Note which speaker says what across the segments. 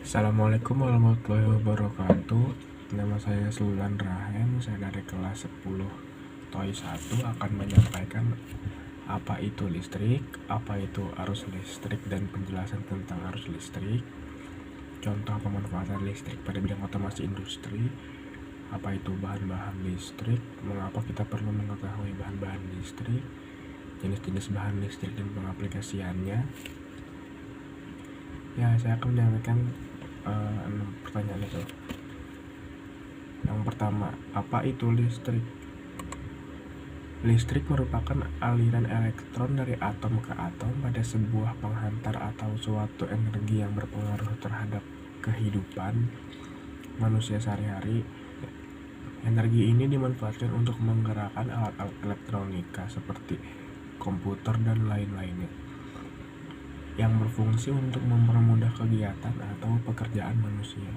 Speaker 1: Assalamualaikum warahmatullahi wabarakatuh. Nama saya Sulan Rahen, saya dari kelas 10 TOI 1 akan menyampaikan apa itu listrik, apa itu arus listrik dan penjelasan tentang arus listrik, contoh pemanfaatan listrik pada bidang otomasi industri, apa itu bahan-bahan listrik, mengapa kita perlu mengetahui bahan-bahan listrik, jenis-jenis bahan listrik dan pengaplikasiannya. Ya, saya akan menyampaikan 6 pertanyaan itu. Yang pertama, apa itu listrik? Listrik merupakan aliran elektron dari atom ke atom pada sebuah penghantar atau suatu energi yang berpengaruh terhadap kehidupan manusia sehari-hari. Energi ini dimanfaatkan untuk menggerakkan alat-alat elektronika seperti komputer dan lain-lainnya, yang berfungsi untuk mempermudah kegiatan atau pekerjaan manusia.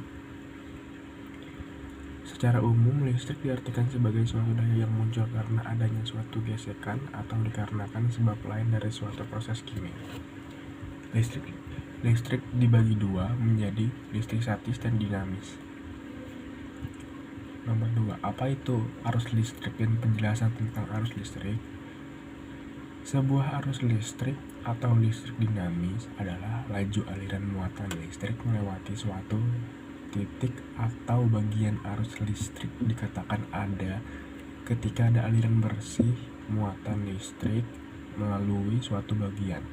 Speaker 1: Secara umum, listrik diartikan sebagai suatu daya yang muncul karena adanya suatu gesekan atau dikarenakan sebab lain dari suatu proses kimia. Listrik dibagi dua menjadi listrik statis dan dinamis. Nomor 2, apa itu arus listrik dan penjelasan tentang arus listrik? Sebuah arus listrik atau listrik dinamis adalah laju aliran muatan listrik melewati suatu titik atau bagian arus listrik dikatakan ada ketika ada aliran bersih muatan listrik melalui suatu bagian.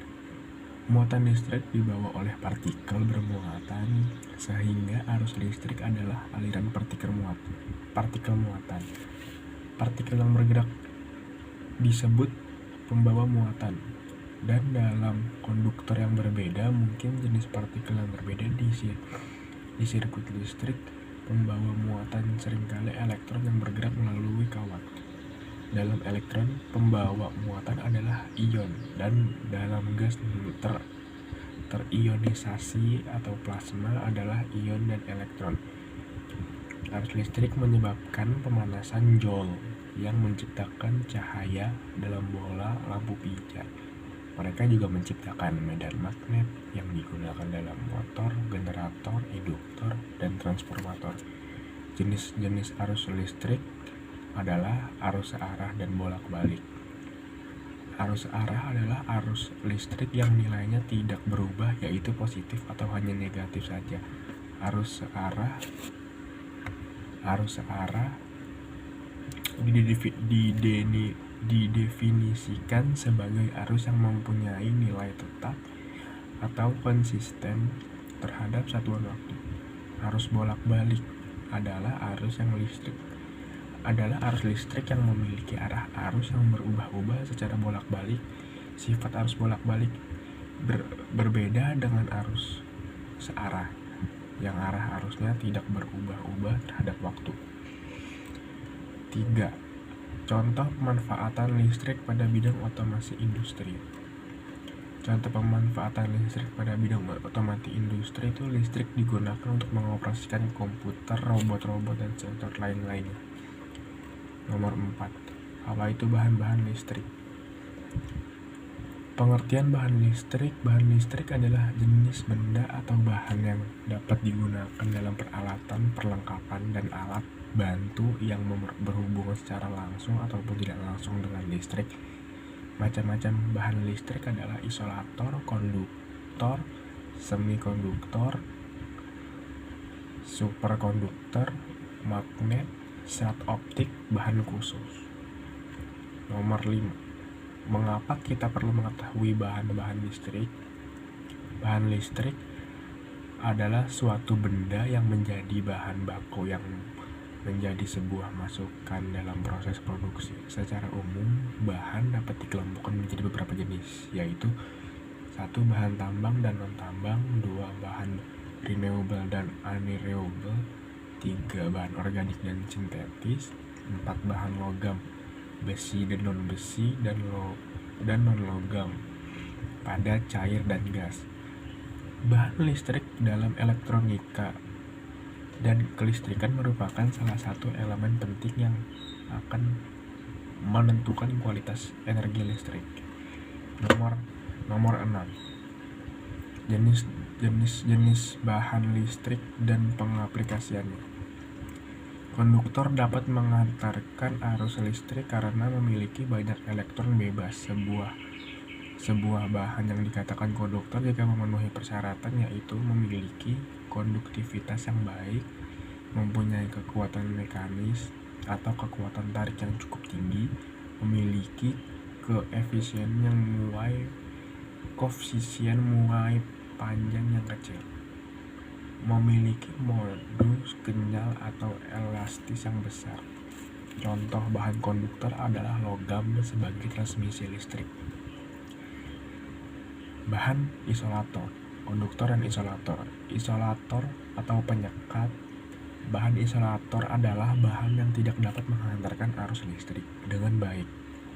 Speaker 1: Muatan listrik dibawa oleh partikel bermuatan sehingga arus listrik adalah aliran partikel muatan. Partikel yang bergerak disebut pembawa muatan, dan dalam konduktor yang berbeda mungkin jenis partikel yang berbeda di sirkuit listrik. Pembawa muatan seringkali elektron yang bergerak melalui kawat. Dalam elektron, pembawa muatan adalah ion, dan dalam gas terionisasi atau plasma adalah ion dan elektron. Arus listrik menyebabkan pemanasan Joule yang menciptakan cahaya dalam bola lampu pijar. Mereka juga menciptakan medan magnet yang digunakan dalam motor, generator, induktor, dan transformator. Jenis-jenis arus listrik adalah arus searah dan bolak-balik. Arus searah adalah arus listrik yang nilainya tidak berubah, yaitu positif atau hanya negatif saja. Arus searah didefinisikan sebagai arus yang mempunyai nilai tetap atau konsisten terhadap satuan waktu. Arus bolak-balik adalah arus listrik yang memiliki arah arus yang berubah-ubah secara bolak-balik. Sifat arus bolak-balik berbeda dengan arus searah yang arah arusnya tidak berubah-ubah terhadap waktu. 3. Contoh pemanfaatan listrik pada bidang otomasi industri. Contoh pemanfaatan listrik pada bidang otomasi industri itu listrik digunakan untuk mengoperasikan komputer, robot-robot, dan sensor lain-lainnya. Nomor 4. Apa itu bahan-bahan listrik? Pengertian bahan listrik. Bahan listrik adalah jenis benda atau bahan yang dapat digunakan dalam peralatan, perlengkapan, dan alat bantu yang berhubungan secara langsung ataupun tidak langsung dengan listrik. Macam-macam bahan listrik adalah isolator, konduktor, semikonduktor, superkonduktor, magnet, serat optik, bahan khusus. Nomor 5. Mengapa kita perlu mengetahui bahan-bahan listrik? Bahan listrik adalah suatu benda yang menjadi bahan baku yang menjadi sebuah masukan dalam proses produksi. Secara umum, bahan dapat dikelompokkan menjadi beberapa jenis, yaitu 1. Bahan tambang dan non-tambang, 2. Bahan renewable dan unrenewable, 3. Bahan organik dan sintetis, 4. Bahan logam, besi dan non-besi, dan non-logam, padat, cair, dan gas. Bahan listrik dalam elektronika dan kelistrikan merupakan salah satu elemen penting yang akan menentukan kualitas energi listrik. Nomor 6. jenis-jenis bahan listrik dan pengaplikasiannya. Konduktor dapat mengantarkan arus listrik karena memiliki banyak elektron bebas. Sebuah bahan yang dikatakan konduktor jika memenuhi persyaratan, yaitu memiliki konduktivitas yang baik, mempunyai kekuatan mekanis atau kekuatan tarik yang cukup tinggi, memiliki koefisien muai panjang yang kecil, memiliki modus kenyal atau elastis yang besar. Contoh bahan konduktor adalah logam sebagai transmisi listrik. Bahan isolator, konduktor dan isolator. Isolator atau penyekat. Bahan isolator adalah bahan yang tidak dapat menghantarkan arus listrik dengan baik.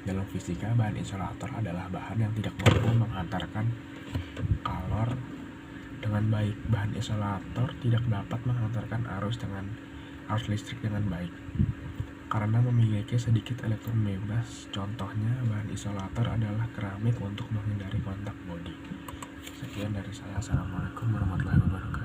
Speaker 1: Dalam fisika, bahan isolator adalah bahan yang tidak mampu menghantarkan kalor dengan baik. Bahan isolator tidak dapat menghantarkan arus listrik dengan baik karena memiliki sedikit elektron bebas. Contohnya, bahan isolator adalah keramik untuk menghindari kontak bodi. Sekian dari saya. Assalamualaikum warahmatullahi wabarakatuh.